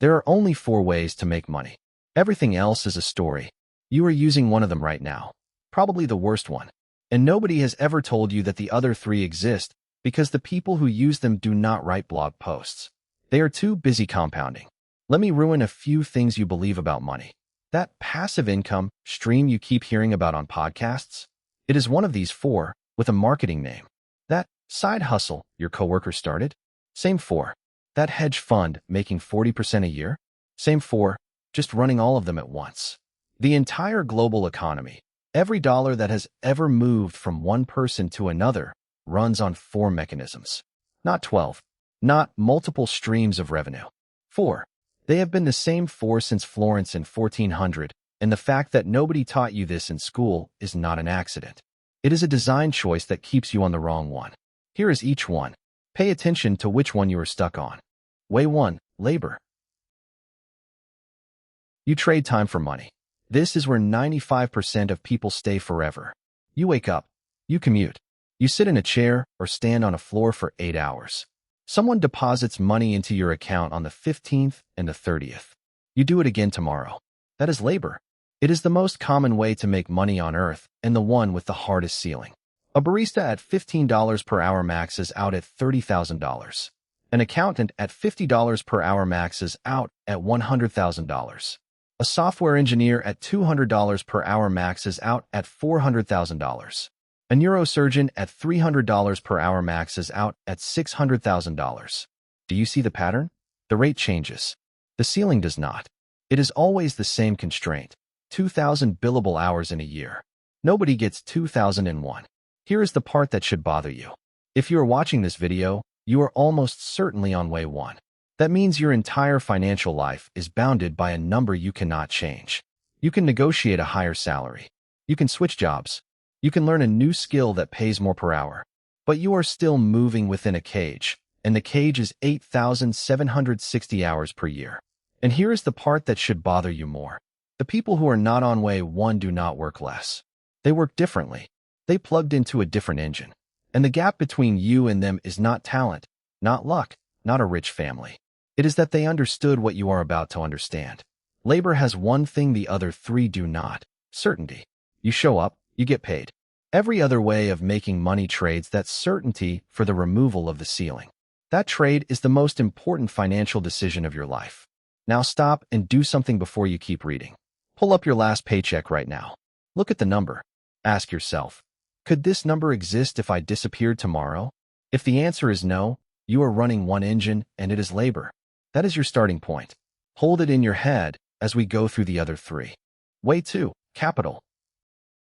There are only 4 ways to make money. Everything else is a story. You are using one of them right now, probably the worst one. And nobody has ever told you that the other 3 exist because the people who use them do not write blog posts. They are too busy compounding. Let me ruin a few things you believe about money. That passive income stream you keep hearing about on podcasts? It is one of these 4 with a marketing name. That side hustle your coworker started? Same 4. That hedge fund making 40% a year? Same 4, just running all of them at once. The entire global economy, every dollar that has ever moved from one person to another, runs on 4 mechanisms. Not 12. Not multiple streams of revenue. 4. They have been the same 4 since Florence in 1400, and the fact that nobody taught you this in school is not an accident. It is a design choice that keeps you on the wrong one. Here is each one. Pay attention to which one you are stuck on. Way 1. Labor. You trade time for money. This is where 95% of people stay forever. You wake up. You commute. You sit in a chair or stand on a floor for 8 hours. Someone deposits money into your account on the 15th and the 30th. You do it again tomorrow. That is labor. It is the most common way to make money on earth and the one with the hardest ceiling. A barista at $15 per hour maxes out at $30,000. An accountant at $50 per hour maxes out at $100,000. A software engineer at $200 per hour maxes out at $400,000. A neurosurgeon at $300 per hour maxes out at $600,000. Do you see the pattern? The rate changes. The ceiling does not. It is always the same constraint. 2,000 billable hours in a year. Nobody gets 2,001. Here is the part that should bother you. If you are watching this video, you are almost certainly on way 1. That means your entire financial life is bounded by a number you cannot change. You can negotiate a higher salary. You can switch jobs. You can learn a new skill that pays more per hour. But you are still moving within a cage, and the cage is 8,760 hours per year. And here is the part that should bother you more. The people who are not on way 1 do not work less. They work differently. They plugged into a different engine. And the gap between you and them is not talent, not luck, not a rich family. It is that they understood what you are about to understand. Labor has one thing the other 3 do not: certainty. You show up, you get paid. Every other way of making money trades that certainty for the removal of the ceiling. That trade is the most important financial decision of your life. Now stop and do something before you keep reading. Pull up your last paycheck right now. Look at the number. Ask yourself, could this number exist if I disappeared tomorrow? If the answer is no, you are running one engine and it is labor. That is your starting point. Hold it in your head as we go through the other 3. Way 2. Capital.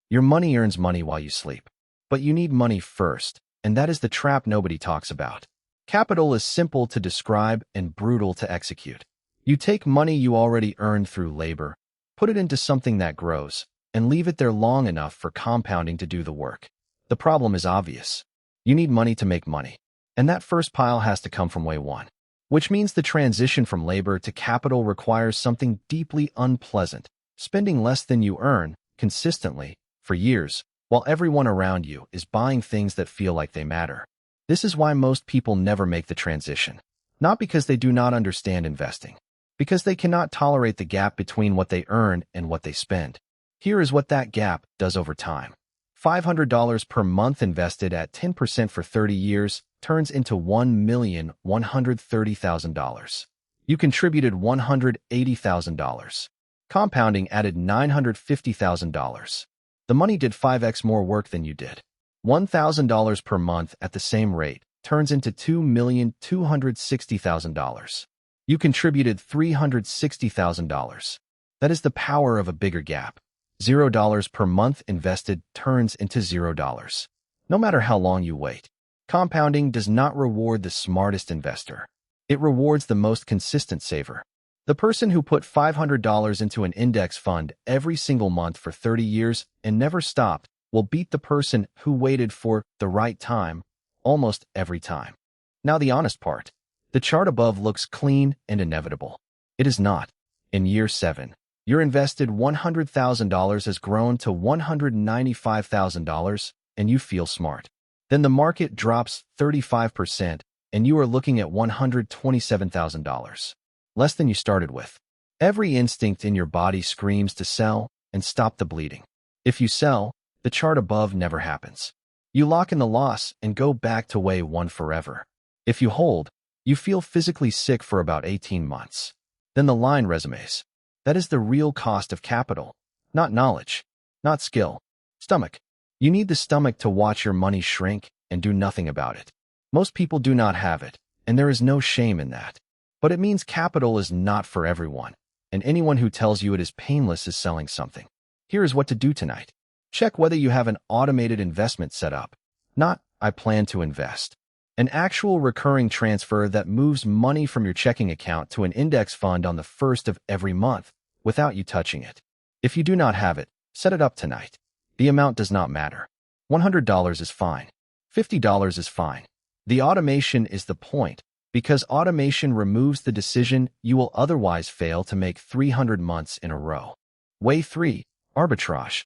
Your money earns money while you sleep. But you need money first, and that is the trap nobody talks about. Capital is simple to describe and brutal to execute. You take money you already earned through labor, put it into something that grows, and leave it there long enough for compounding to do the work. The problem is obvious. You need money to make money, and that first pile has to come from way 1. Which means the transition from labor to capital requires something deeply unpleasant, spending less than you earn, consistently, for years, while everyone around you is buying things that feel like they matter. This is why most people never make the transition. Not because they do not understand investing, because they cannot tolerate the gap between what they earn and what they spend. Here is what that gap does over time. $500 per month invested at 10% for 30 years turns into $1,130,000. You contributed $180,000. Compounding added $950,000. The money did 5x more work than you did. $1,000 per month at the same rate turns into $2,260,000. You contributed $360,000. That is the power of a bigger gap. $0 per month invested turns into $0. No matter how long you wait. Compounding does not reward the smartest investor. It rewards the most consistent saver. The person who put $500 into an index fund every single month for 30 years and never stopped will beat the person who waited for the right time almost every time. Now the honest part. The chart above looks clean and inevitable. It is not. In year 7, your invested $100,000 has grown to $195,000 and you feel smart. Then the market drops 35% and you are looking at $127,000. less than you started with. Every instinct in your body screams to sell and stop the bleeding. If you sell, the chart above never happens. You lock in the loss and go back to way one forever. If you hold, you feel physically sick for about 18 months. Then the line resumes. That is the real cost of capital. Not knowledge, not skill. Stomach. You need the stomach to watch your money shrink and do nothing about it. Most people do not have it, and there is no shame in that. But it means capital is not for everyone, and anyone who tells you it is painless is selling something. Here is what to do tonight. Check whether you have an automated investment set up. Not, I plan to invest. An actual recurring transfer that moves money from your checking account to an index fund on the first of every month without you touching it. If you do not have it, set it up tonight. The amount does not matter. $100 is fine. $50 is fine. The automation is the point, because automation removes the decision you will otherwise fail to make 300 months in a row. Way 3. Arbitrage.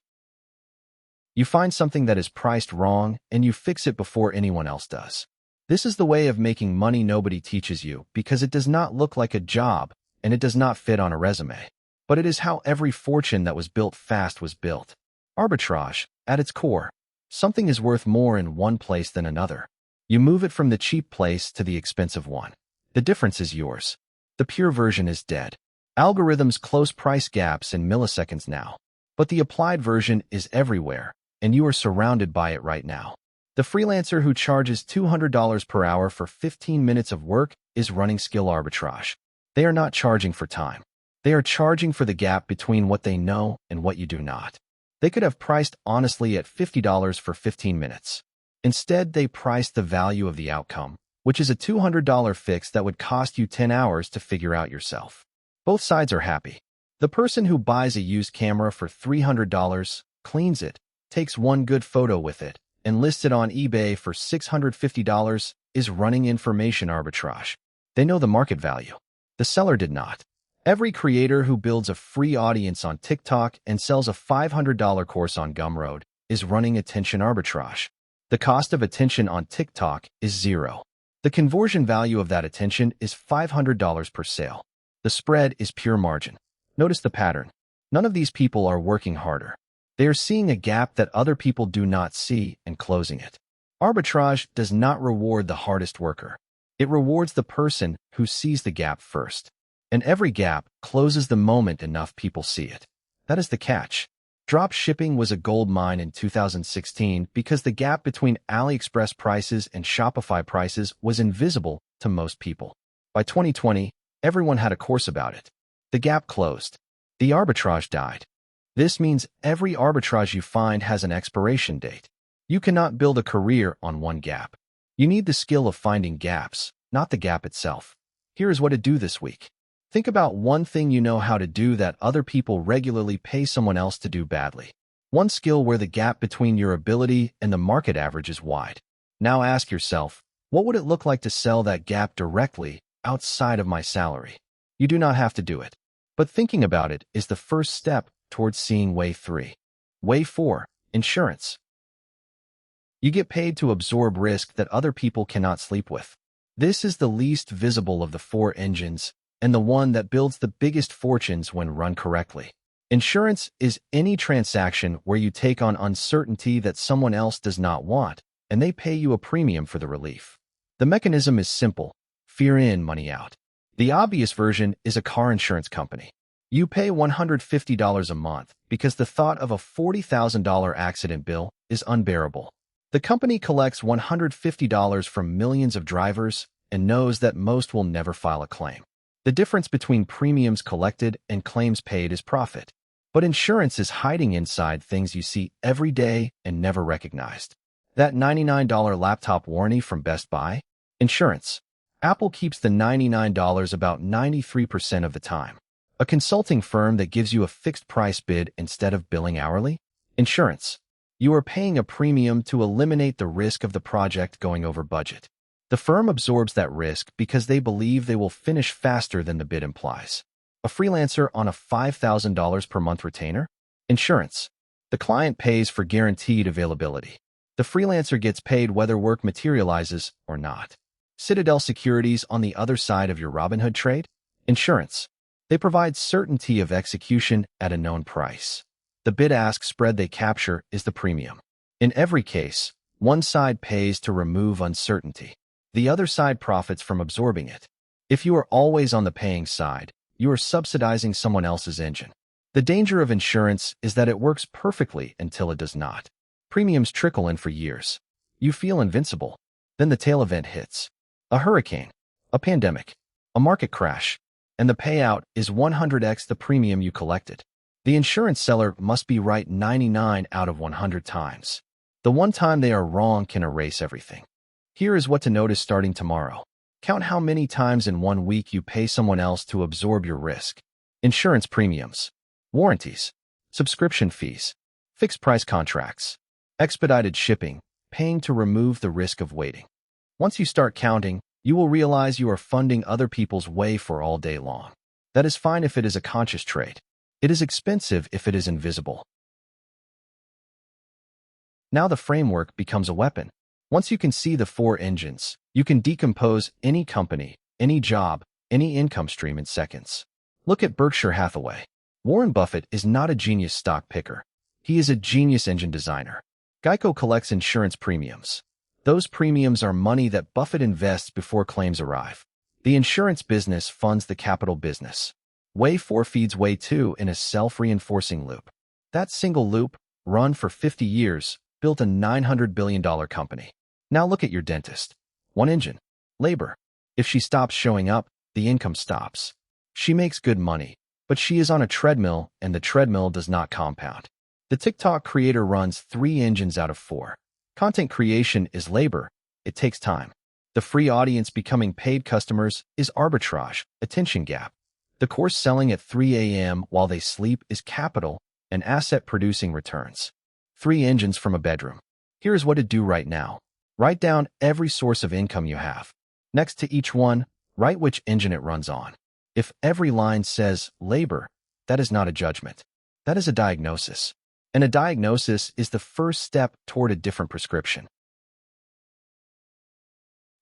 You find something that is priced wrong and you fix it before anyone else does. This is the way of making money nobody teaches you because it does not look like a job and it does not fit on a resume. But it is how every fortune that was built fast was built. Arbitrage, at its core, something is worth more in one place than another. You move it from the cheap place to the expensive one. The difference is yours. The pure version is dead. Algorithms close price gaps in milliseconds now. But the applied version is everywhere, and you are surrounded by it right now. The freelancer who charges $200 per hour for 15 minutes of work is running skill arbitrage. They are not charging for time. They are charging for the gap between what they know and what you do not. They could have priced honestly at $50 for 15 minutes. Instead, they priced the value of the outcome, which is a $200 fix that would cost you 10 hours to figure out yourself. Both sides are happy. The person who buys a used camera for $300, cleans it, takes one good photo with it, and lists it on eBay for $650 is running information arbitrage. They know the market value. The seller did not. Every creator who builds a free audience on TikTok and sells a $500 course on Gumroad is running attention arbitrage. The cost of attention on TikTok is zero. The conversion value of that attention is $500 per sale. The spread is pure margin. Notice the pattern. None of these people are working harder. They are seeing a gap that other people do not see and closing it. Arbitrage does not reward the hardest worker. It rewards the person who sees the gap first. And every gap closes the moment enough people see it. That is the catch. Drop shipping was a gold mine in 2016 because the gap between AliExpress prices and Shopify prices was invisible to most people. By 2020, everyone had a course about it. The gap closed. The arbitrage died. This means every arbitrage you find has an expiration date. You cannot build a career on one gap. You need the skill of finding gaps, not the gap itself. Here is what to do this week. Think about one thing you know how to do that other people regularly pay someone else to do badly. One skill where the gap between your ability and the market average is wide. Now ask yourself, what would it look like to sell that gap directly outside of my salary? You do not have to do it. But thinking about it is the first step towards seeing way 3. Way 4. Insurance. You get paid to absorb risk that other people cannot sleep with. This is the least visible of the 4 engines, and the one that builds the biggest fortunes when run correctly. Insurance is any transaction where you take on uncertainty that someone else does not want, and they pay you a premium for the relief. The mechanism is simple: fear in, money out. The obvious version is a car insurance company. You pay $150 a month because the thought of a $40,000 accident bill is unbearable. The company collects $150 from millions of drivers and knows that most will never file a claim. The difference between premiums collected and claims paid is profit. But insurance is hiding inside things you see every day and never recognized. That $99 laptop warranty from Best Buy? Insurance. Apple keeps the $99 about 93% of the time. A consulting firm that gives you a fixed price bid instead of billing hourly? Insurance. You are paying a premium to eliminate the risk of the project going over budget. The firm absorbs that risk because they believe they will finish faster than the bid implies. A freelancer on a $5,000 per month retainer? Insurance. The client pays for guaranteed availability. The freelancer gets paid whether work materializes or not. Citadel Securities on the other side of your Robinhood trade? Insurance. They provide certainty of execution at a known price. The bid-ask spread they capture is the premium. In every case, one side pays to remove uncertainty. The other side profits from absorbing it. If you are always on the paying side, you are subsidizing someone else's engine. The danger of insurance is that it works perfectly until it does not. Premiums trickle in for years. You feel invincible. Then the tail event hits. A hurricane, a pandemic, a market crash, and the payout is 100x the premium you collected. The insurance seller must be right 99 out of 100 times. The one time they are wrong can erase everything. Here is what to notice starting tomorrow. Count how many times in 1 week you pay someone else to absorb your risk. Insurance premiums, warranties, subscription fees, fixed price contracts, expedited shipping, paying to remove the risk of waiting. Once you start counting, you will realize you are funding other people's way for all day long. That is fine if it is a conscious trade. It is expensive if it is invisible. Now the framework becomes a weapon. Once you can see the 4 engines, you can decompose any company, any job, any income stream in seconds. Look at Berkshire Hathaway. Warren Buffett is not a genius stock picker. He is a genius engine designer. Geico collects insurance premiums. Those premiums are money that Buffett invests before claims arrive. The insurance business funds the capital business. Way 4 feeds Way 2 in a self-reinforcing loop. That single loop, run for 50 years, built a $900 billion company. Now look at your dentist. 1 engine. Labor. If she stops showing up, the income stops. She makes good money, but she is on a treadmill and the treadmill does not compound. The TikTok creator runs 3 engines out of 4. Content creation is labor. It takes time. The free audience becoming paid customers is arbitrage, attention gap. The course selling at 3 a.m. while they sleep is capital and asset producing returns. 3 engines from a bedroom. Here's what to do right now. Write down every source of income you have. Next to each one, write which engine it runs on. If every line says labor, that is not a judgment. That is a diagnosis. And a diagnosis is the first step toward a different prescription.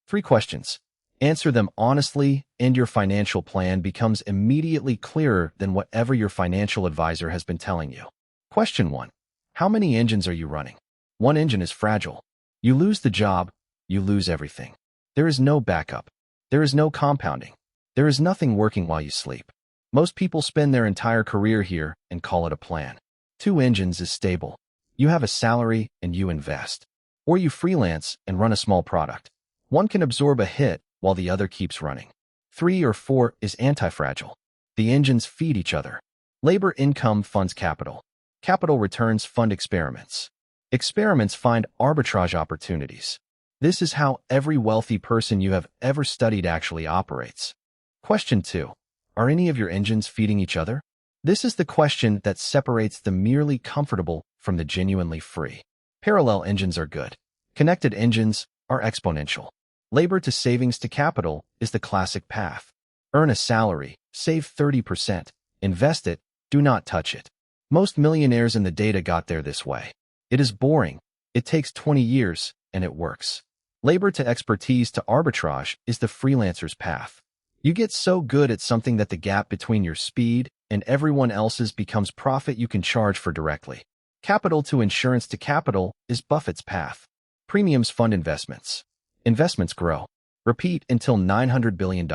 3 questions. Answer them honestly, and your financial plan becomes immediately clearer than whatever your financial advisor has been telling you. Question 1. How many engines are you running? 1 engine is fragile. You lose the job, you lose everything. There is no backup. There is no compounding. There is nothing working while you sleep. Most people spend their entire career here and call it a plan. 2 engines is stable. You have a salary and you invest. Or you freelance and run a small product. One can absorb a hit while the other keeps running. 3 or 4 is anti-fragile. The engines feed each other. Labor income funds capital. Capital returns fund experiments. Experiments find arbitrage opportunities. This is how every wealthy person you have ever studied actually operates. Question 2. Are any of your engines feeding each other? This is the question that separates the merely comfortable from the genuinely free. Parallel engines are good. Connected engines are exponential. Labor to savings to capital is the classic path. Earn a salary, save 30%, invest it, do not touch it. Most millionaires in the data got there this way. It is boring. It takes 20 years, and it works. Labor to expertise to arbitrage is the freelancer's path. You get so good at something that the gap between your speed and everyone else's becomes profit you can charge for directly. Capital to insurance to capital is Buffett's path. Premiums fund investments. Investments grow. Repeat until $900 billion.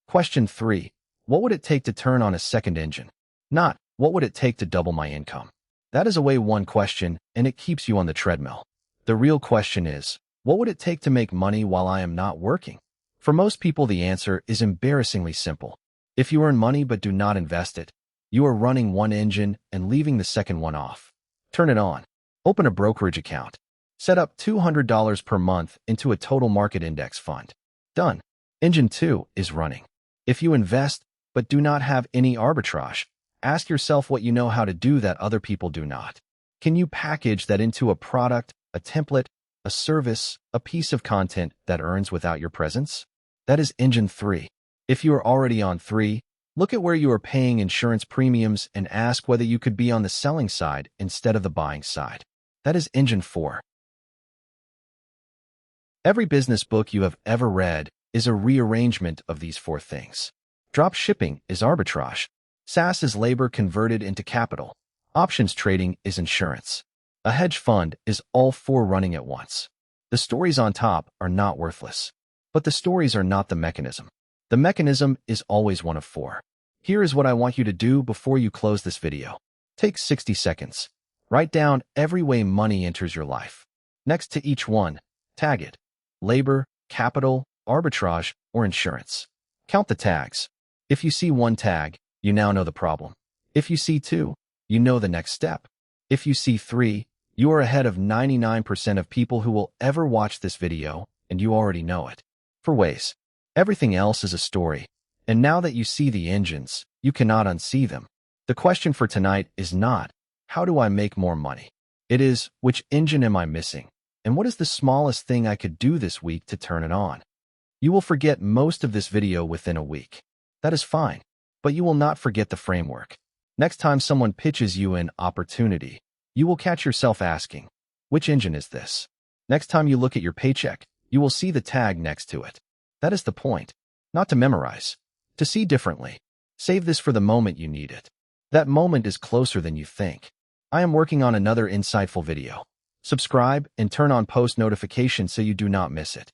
Question 3. What would it take to turn on a second engine? Not, what would it take to double my income? That is a way 1 question, and it keeps you on the treadmill. The real question is, what would it take to make money while I am not working? For most people, the answer is embarrassingly simple. If you earn money but do not invest it, you are running 1 engine and leaving the second one off. Turn it on. Open a brokerage account. Set up $200 per month into a total market index fund. Done. Engine 2 is running. If you invest but do not have any arbitrage, ask yourself what you know how to do that other people do not. Can you package that into a product, a template, a service, a piece of content that earns without your presence? That is engine 3. If you are already on 3, look at where you are paying insurance premiums and ask whether you could be on the selling side instead of the buying side. That is engine 4. Every business book you have ever read is a rearrangement of these 4 things. Drop shipping is arbitrage. SaaS is labor converted into capital. Options trading is insurance. A hedge fund is all four running at once. The stories on top are not worthless. But the stories are not the mechanism. The mechanism is always one of four. Here is what I want you to do before you close this video. Take 60 seconds. Write down every way money enters your life. Next to each one, tag it. Labor, capital, arbitrage, or insurance. Count the tags. If you see one tag, you now know the problem. If you see two, you know the next step. If you see three, you are ahead of 99% of people who will ever watch this video, and you already know it. For ways, everything else is a story. And now that you see the engines, you cannot unsee them. The question for tonight is not, how do I make more money? It is, which engine am I missing? And what is the smallest thing I could do this week to turn it on? You will forget most of this video within a week. That is fine, but you will not forget the framework. Next time someone pitches you an opportunity, you will catch yourself asking, which engine is this? Next time you look at your paycheck, you will see the tag next to it. That is the point. Not to memorize, to see differently. Save this for the moment you need it. That moment is closer than you think. I am working on another insightful video. Subscribe and turn on post notifications so you do not miss it.